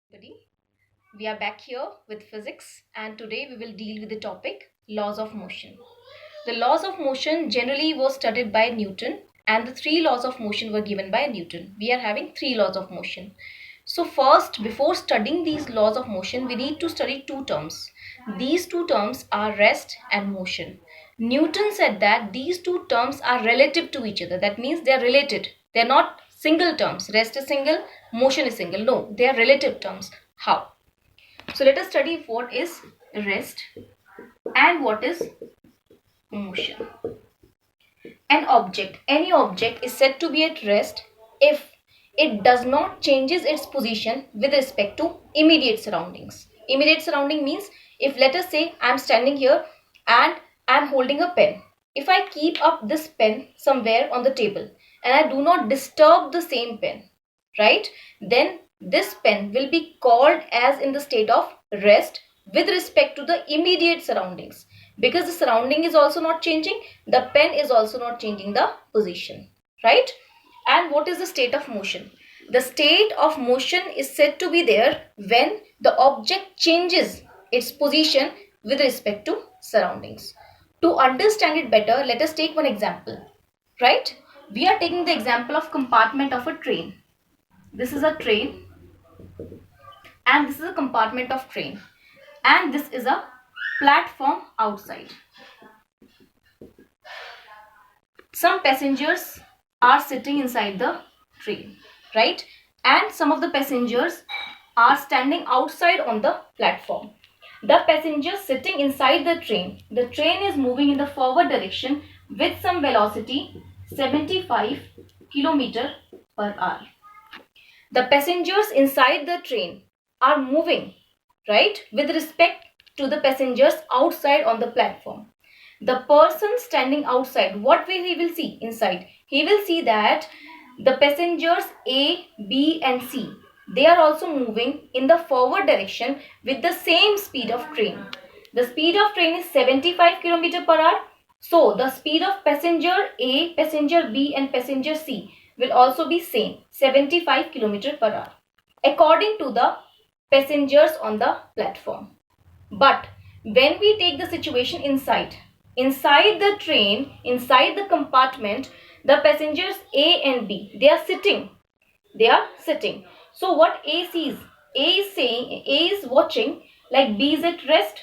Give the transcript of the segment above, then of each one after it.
Everybody. We are back here with physics, and today we will deal with the topic laws of motion. The laws of motion generally was studied by Newton, and the three laws of motion were given by Newton. We are having three laws of motion. So first, before studying these laws of motion, we need to study two terms. These two terms are rest and motion. Newton said that these two terms are relative to each other. That means they are related. They are not single terms. Rest is single, motion is single. No, they are relative terms. How? So let us study what is rest and what is motion. An object, any object is said to be at rest if it does not changes its position with respect to immediate surroundings. Immediate surrounding means, if let us say I am standing here and I am holding a pen. If I keep up this pen somewhere on the table and I do not disturb the same pen, right, then this pen will be called as in the state of rest with respect to the immediate surroundings, because the surrounding is also not changing, the pen is also not changing the position, right? And what is the state of motion? The state of motion is said to be there when the object changes its position with respect to surroundings. To understand it better, let us take one example, right? We are taking the example of compartment of a train. This is a train and this is a compartment of train, and this is a platform outside. Some passengers are sitting inside the train, right? And some of the passengers are standing outside on the platform. The passengers sitting inside the train is moving in the forward direction with some velocity 75 km per hour. The passengers inside the train are moving, right, with respect to the passengers outside on the platform. The person standing outside, what will he will see inside? He will see that the passengers A, B and C, they are also moving in the forward direction with the same speed of train. The speed of train is 75 km per hour. So the speed of passenger A, passenger B and passenger C will also be same, 75 km per hour, according to the passengers on the platform. But when we take the situation inside the train, inside the compartment, the passengers A and B, they are sitting. So what A sees, A is watching like B is at rest,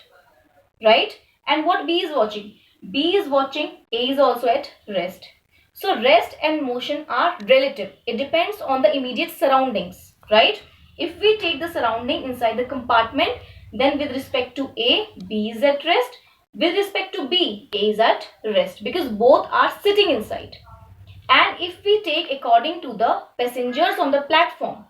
right? And what B is watching, B is watching A is also at rest. So rest and motion are relative. It depends on the immediate surroundings, right? If we take the surrounding inside the compartment, then with respect to A, B is at rest. With respect to B, A is at rest, because both are sitting inside. And if we take according to the passengers on the platform,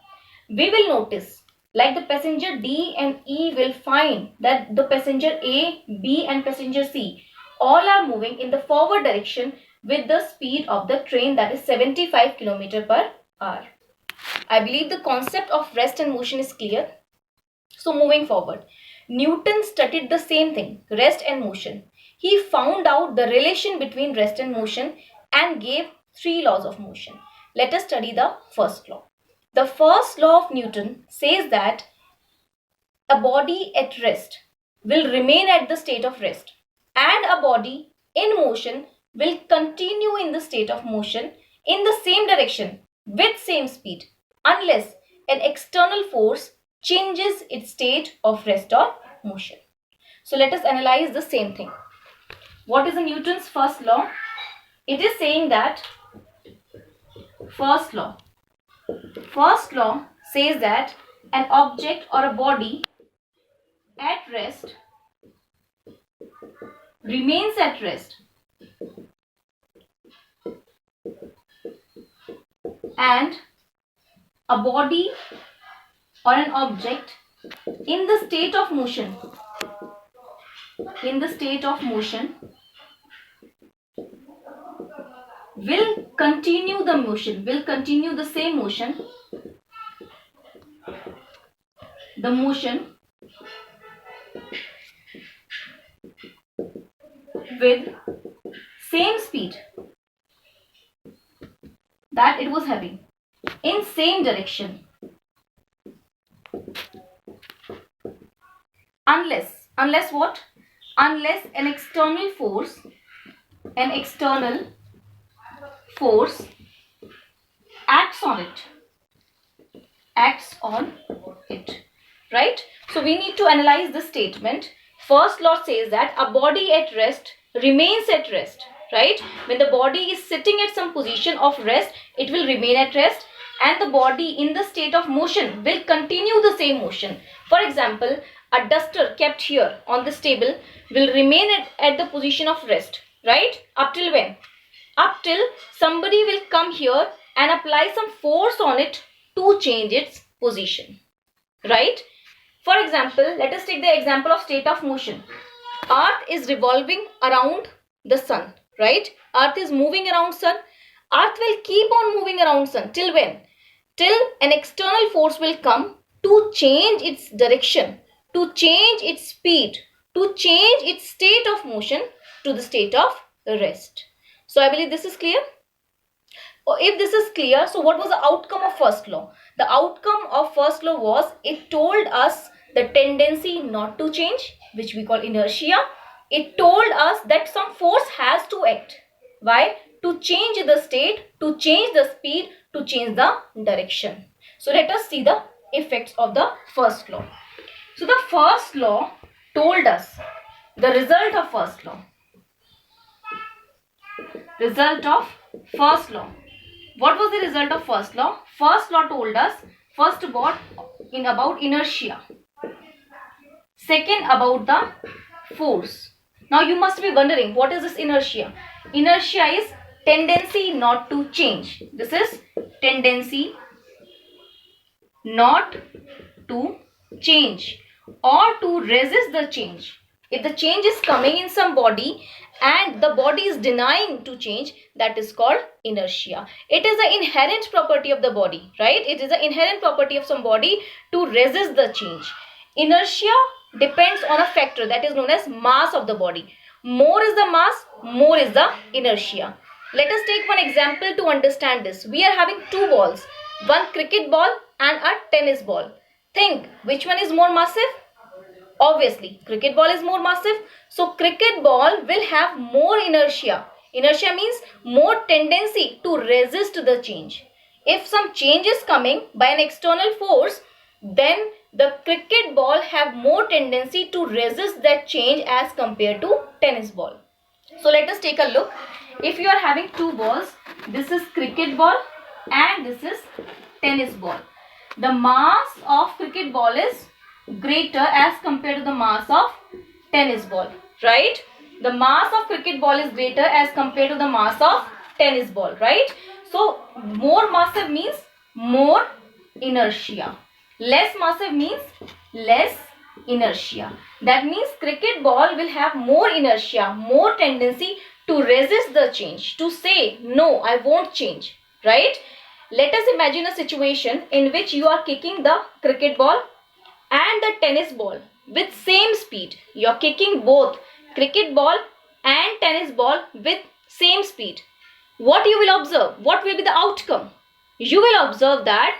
we will notice like the passenger D and E will find that the passenger A, B and passenger C all are moving in the forward direction with the speed of the train, that is 75 km per hour. I believe the concept of rest and motion is clear. So moving forward, Newton studied the same thing, rest and motion. He found out the relation between rest and motion and gave three laws of motion. Let us study the first law. The first law of Newton says that a body at rest will remain at the state of rest, and a body in motion will continue in the state of motion in the same direction with same speed unless an external force changes its state of rest or motion. So let us analyze the same thing. What is Newton's first law? It is saying that first law says that an object or a body at rest remains at rest and a body or an object in the state of motion will continue the same motion, the motion with same speed that it was having in same direction unless what? Unless an external force acts on it, right? So we need to analyze this statement. First law says that a body at rest remains at rest, right? When the body is sitting at some position of rest, it will remain at rest, and the body in the state of motion will continue the same motion. For example, a duster kept here on this table will remain at the position of rest, right? Up till when? Up till somebody will come here and apply some force on it to change its position, right? For example, let us take the example of state of motion. Earth is revolving around the sun, right? Earth is moving around sun. Earth will keep on moving around sun till when? Till an external force will come to change its direction, to change its speed, to change its state of motion to the state of rest. So I believe this is clear. If this is clear, so what was the outcome of first law? The outcome of first law was it told us the tendency not to change, which we call inertia. It told us that some force has to act. Why? To change the state, to change the speed, to change the direction. So let us see the effects of the first law. So the first law told us the result of first law. Result of first law. What was the result of first law? First law told us first about inertia. Second, about the force. Now you must be wondering, what is this inertia? Inertia is tendency not to change. This is tendency not to change or to resist the change. If the change is coming in some body and the body is denying to change, that is called inertia. It is an inherent property of the body, right? It is an inherent property of some body to resist the change. Inertia depends on a factor that is known as mass of the body. More is the mass, more is the inertia. Let us take one example to understand this. We are having two balls, one cricket ball and a tennis ball. Think, which one is more massive? Obviously, cricket ball is more massive. So, cricket ball will have more inertia. Inertia means more tendency to resist the change. If some change is coming by an external force, then the cricket ball have more tendency to resist that change as compared to tennis ball. So, let us take a look. If you are having two balls, this is cricket ball and this is tennis ball. The mass of cricket ball is greater as compared to the mass of tennis ball, right? The mass of cricket ball is greater as compared to the mass of tennis ball, right? So, more massive means more inertia. Less massive means less inertia. That means cricket ball will have more inertia, more tendency to resist the change, to say, no, I won't change, right? Let us imagine a situation in which you are kicking the cricket ball and the tennis ball with same speed. You are kicking both cricket ball and tennis ball with same speed. What you will observe? What will be the outcome? You will observe that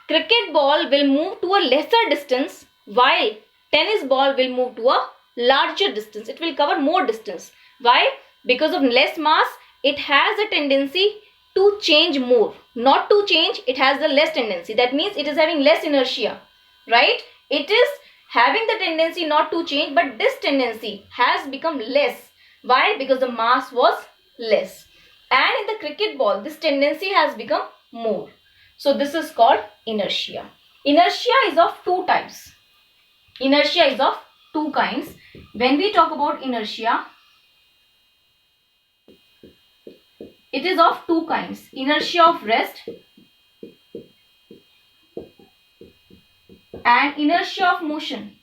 cricket ball will move to a lesser distance while tennis ball will move to a larger distance. It will cover more distance. Why? Because of less mass, it has a tendency to change more. Not to change, it has the less tendency. That means it is having less inertia, right? It is having the tendency not to change, but this tendency has become less. Why? Because the mass was less. And in the cricket ball, this tendency has become more. So this is called inertia. Inertia is of two types. Inertia is of two kinds. When we talk about inertia, it is of two kinds. Inertia of rest and inertia of motion.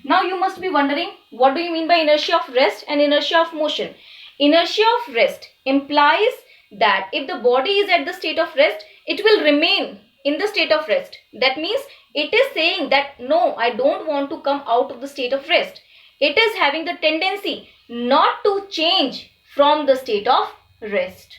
Now you must be wondering, what do you mean by inertia of rest and inertia of motion? Inertia of rest implies that if the body is at the state of rest, it will remain in the state of rest. That means it is saying that no, I don't want to come out of the state of rest. It is having the tendency not to change from the state of rest.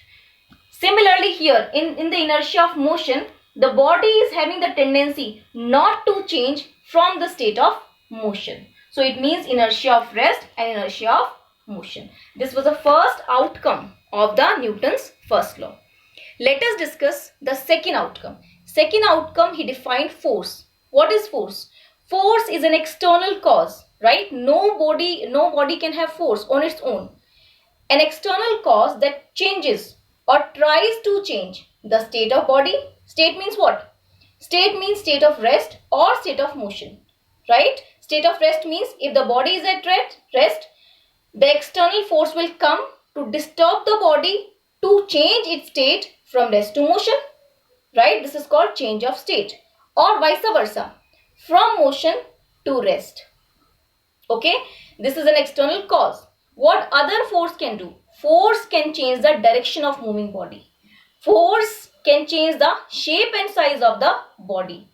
Similarly here, in the inertia of motion, the body is having the tendency not to change from the state of motion. So it means inertia of rest and inertia of motion. This was the first outcome of the Newton's first law. Let us discuss the second outcome. Second outcome, he defined force. What is force? Force is an external cause, right? No body can have force on its own. An external cause that changes or tries to change the state of body. State means what? State means state of rest or state of motion, right? State of rest means if the body is at rest, the external force will come to disturb the body to change its state from rest to motion, right? This is called change of state, or vice versa, from motion to rest. Okay, this is an external cause. What other force can do? Force can change the direction of moving body. Force can change the shape and size of the body.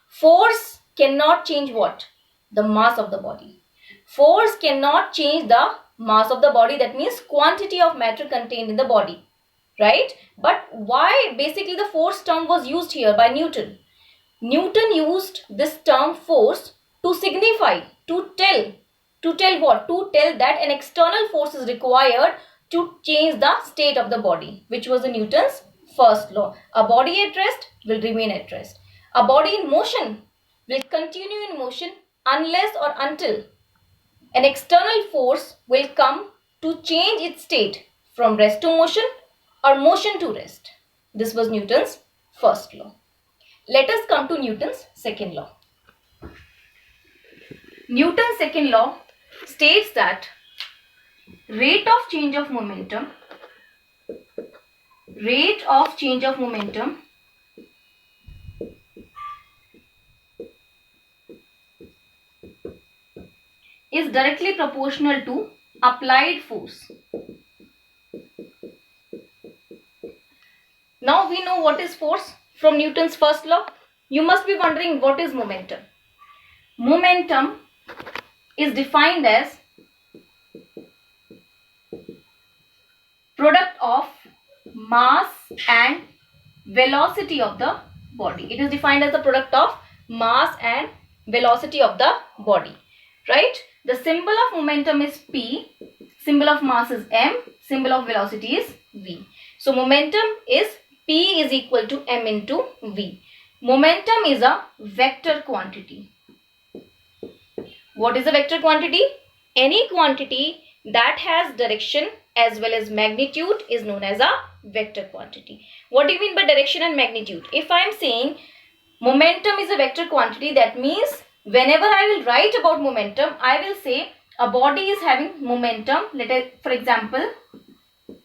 Force cannot change what? The mass of the body. Force cannot change the mass of the body, that means quantity of matter contained in the body, right? But why basically the force term was used here by Newton? Newton used this term force to signify, to tell what? To tell that an external force is required to change the state of the body, which was the Newton's first law. A body at rest will remain at rest. A body in motion will continue in motion unless or until an external force will come to change its state from rest to motion or motion to rest. This was Newton's first law. Let us come to Newton's second law. Newton's second law states that rate of change of momentum is directly proportional to applied force. Now we know what is force from Newton's first law. You must be wondering, what is momentum? Momentum is defined as product of mass and velocity of the body. It is defined as the product of mass and velocity of the body, right? The symbol of momentum is P, symbol of mass is M, symbol of velocity is V. So momentum is P is equal to M into V. Momentum is a vector quantity. What is a vector quantity? Any quantity that has direction as well as magnitude is known as a vector quantity. What do you mean by direction and magnitude? If I am saying momentum is a vector quantity, that means whenever I will write about momentum, I will say a body is having momentum, let us, for example,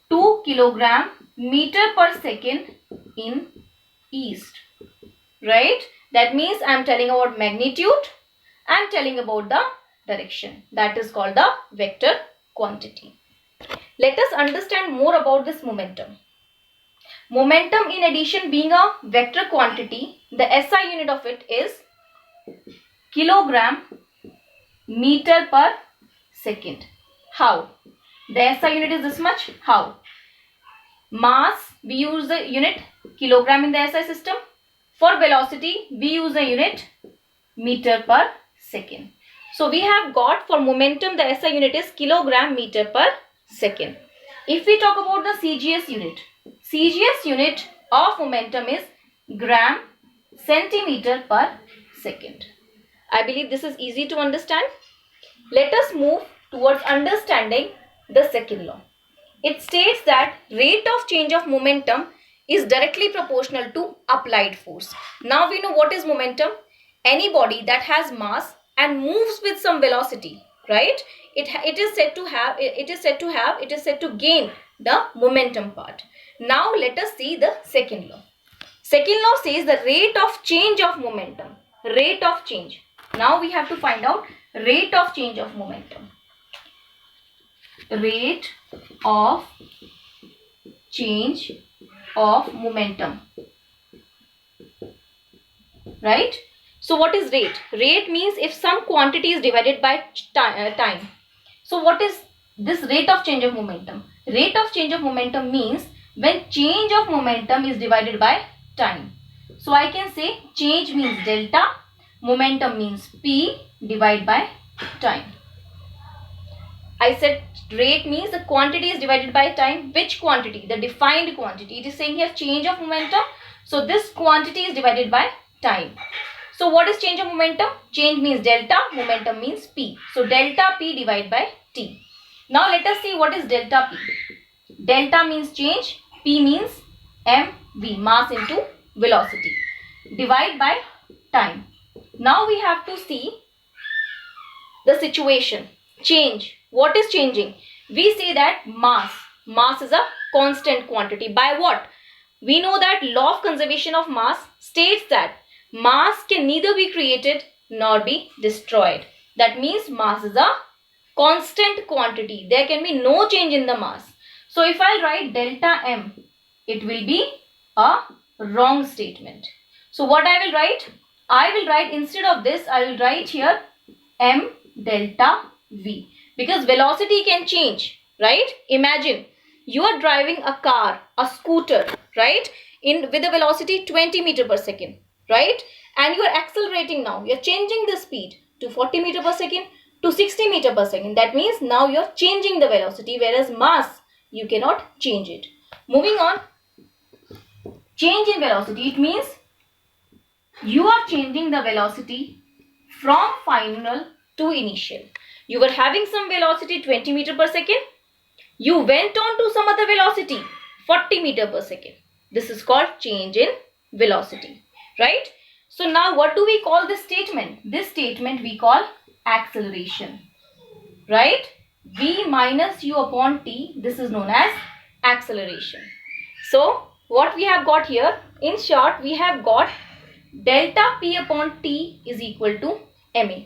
2 kilogram meter per second in east, right? That means I am telling about magnitude, I am telling about the direction. That is called the vector quantity. Let us understand more about this momentum. Momentum, in addition being a vector quantity, the SI unit of it is kilogram meter per second. How? The SI unit is this much. How? Mass, we use the unit kilogram in the SI system. For velocity, we use the unit meter per second. So we have got for momentum, the SI unit is kilogram meter per second. If we talk about the CGS unit of momentum is gram centimeter per second. I believe this is easy to understand. Let us move towards understanding the second law. It states that rate of change of momentum is directly proportional to applied force. Now we know what is momentum. Any body that has mass and moves with some velocity, right? It is said to gain the momentum part. Now let us see the second law. Second law says the rate of change of momentum. Rate of change. Now we have to find out rate of change of momentum. Rate of change of momentum. Right? So what is rate? Rate means if some quantity is divided by time. So what is this rate of change of momentum? Rate of change of momentum means when change of momentum is divided by time. So I can say change means delta, momentum means P divided by time. I said rate means the quantity is divided by time. Which quantity? The defined quantity. It is saying here change of momentum. So this quantity is divided by time. So what is change of momentum? Change means delta, momentum means P. So delta P divided by T. Now let us see what is delta P. Delta means change, P means mv, mass into velocity. Divide by time. Now we have to see the situation. Change. What is changing? We say that mass. Mass is a constant quantity. By what? We know that law of conservation of mass states that mass can neither be created nor be destroyed. That means mass is a constant quantity. There can be no change in the mass. So if I write delta m, it will be a wrong statement. So what I will write? I will write, instead of this, I will write here m delta v, because velocity can change, right? Imagine you are driving a car, a scooter, right, with a velocity 20 meter per second, right, and you are accelerating. Now you are changing the speed to 40 meter per second to 60 meter per second. That means now you are changing the velocity, whereas mass you cannot change it. Moving on, change in velocity, it means you are changing the velocity from final to initial. You were having some velocity 20 meter per second. You went on to some other velocity 40 meter per second. This is called change in velocity, right? So now what do we call this statement? This statement we call acceleration, right? V minus u upon t. This is known as acceleration. So what we have got here, in short, we have got delta p upon t is equal to ma.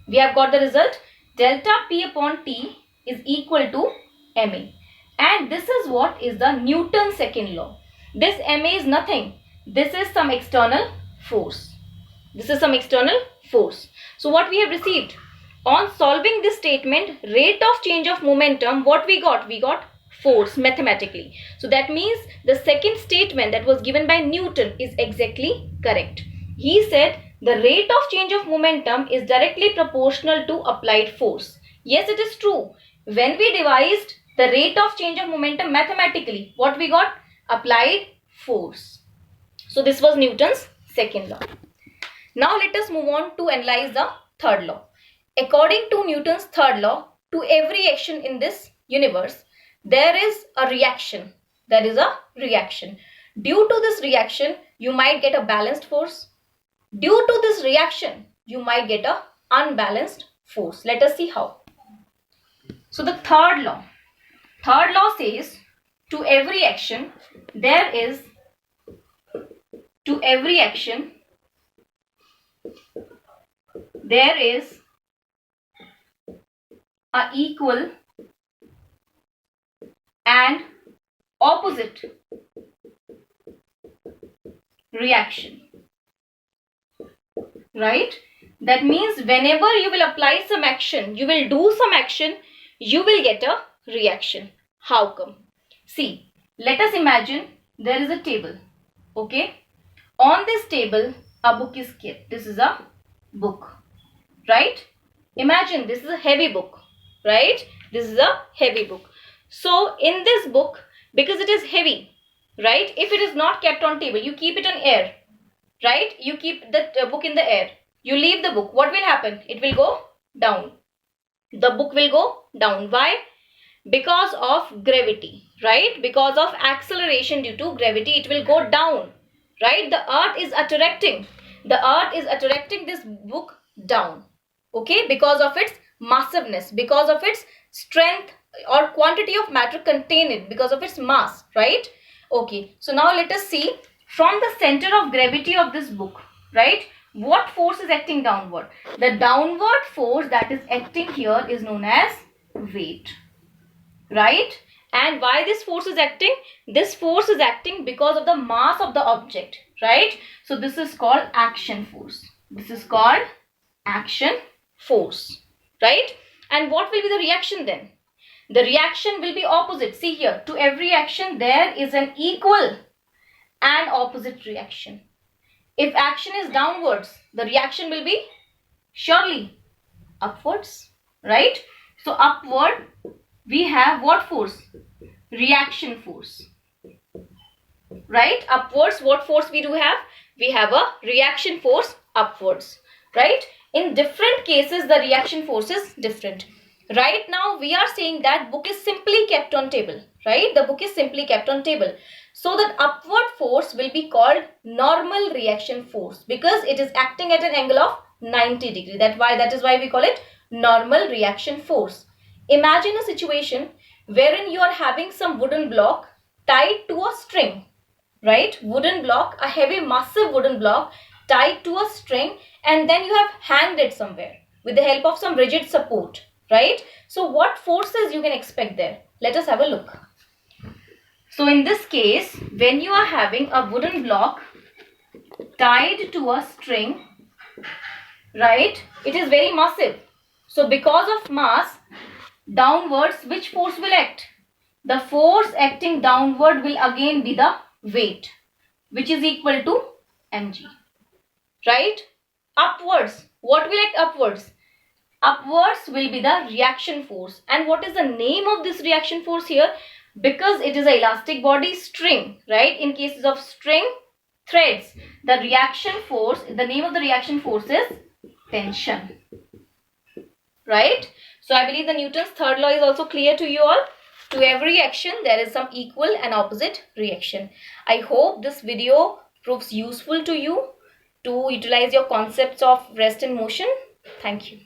We have got the result. Delta p upon t is equal to ma. And this is what is the Newton's second law. This ma is nothing. This is some external force. This is some external force. So what we have received? On solving this statement, rate of change of momentum, what we got? We got force mathematically. So that means the second statement that was given by Newton is exactly correct. He said the rate of change of momentum is directly proportional to applied force. Yes, it is true. When we devised the rate of change of momentum mathematically, what we got? Applied force. So this was Newton's second law. Now let us move on to analyze the third law. According to Newton's third law, to every action in this universe, there is a reaction. There is a reaction. Due to this reaction, you might get a balanced force. Due to this reaction, you might get a unbalanced force. Let us see how. So the third law says to every action, there is a equal and opposite reaction, right? That means whenever you will apply some action, you will do some action, you will get a reaction. How come? See, let us imagine there is a table, okay? On this table, a book is kept. This is a book, right? Imagine this is a heavy book, right? This is a heavy book. So in this book, because it is heavy, right? If it is not kept on table, you keep it on air, right? You keep the book in the air. You leave the book. What will happen? It will go down. The book will go down. Why? Because of gravity, right? Because of acceleration due to gravity, it will go down, right? The earth is attracting this book down, okay? Because of its massiveness, because of its strength or quantity of matter contained in it, because of its mass, right? Okay, so now let us see from the center of gravity of this book, right? What force is acting downward? The downward force that is acting here is known as weight, right? And why this force is acting? This force is acting because of the mass of the object, right? So this is called action force. This is called action force, right? And what will be the reaction then? The reaction will be opposite. See here, to every action there is an equal and opposite reaction. If action is downwards, the reaction will be surely upwards, right? So upward, we have what force? Reaction force, right? Upwards, what force we do have? We have a reaction force upwards, right? In different cases, the reaction force is different. Right now, we are saying that book is simply kept on table, right? The book is simply kept on table. So that upward force will be called normal reaction force because it is acting at an angle of 90 degree. That is why we call it normal reaction force. Imagine a situation wherein you are having some wooden block tied to a string, right? Wooden block, a heavy massive wooden block tied to a string, and then you have hanged it somewhere with the help of some rigid support, right? So what forces you can expect there? Let us have a look. So in this case, when you are having a wooden block tied to a string, right, it is very massive. So because of mass, downwards, which force will act? The force acting downward will again be the weight, which is equal to mg, right? Upwards, what will act upwards? Upwards will be the reaction force. And what is the name of this reaction force here? Because it is an elastic body, string, right? In cases of string, threads, the reaction force, the name of the reaction force is tension, right? So I believe the Newton's third law is also clear to you all. To every action, there is some equal and opposite reaction. I hope this video proves useful to you to utilize your concepts of rest and motion. Thank you.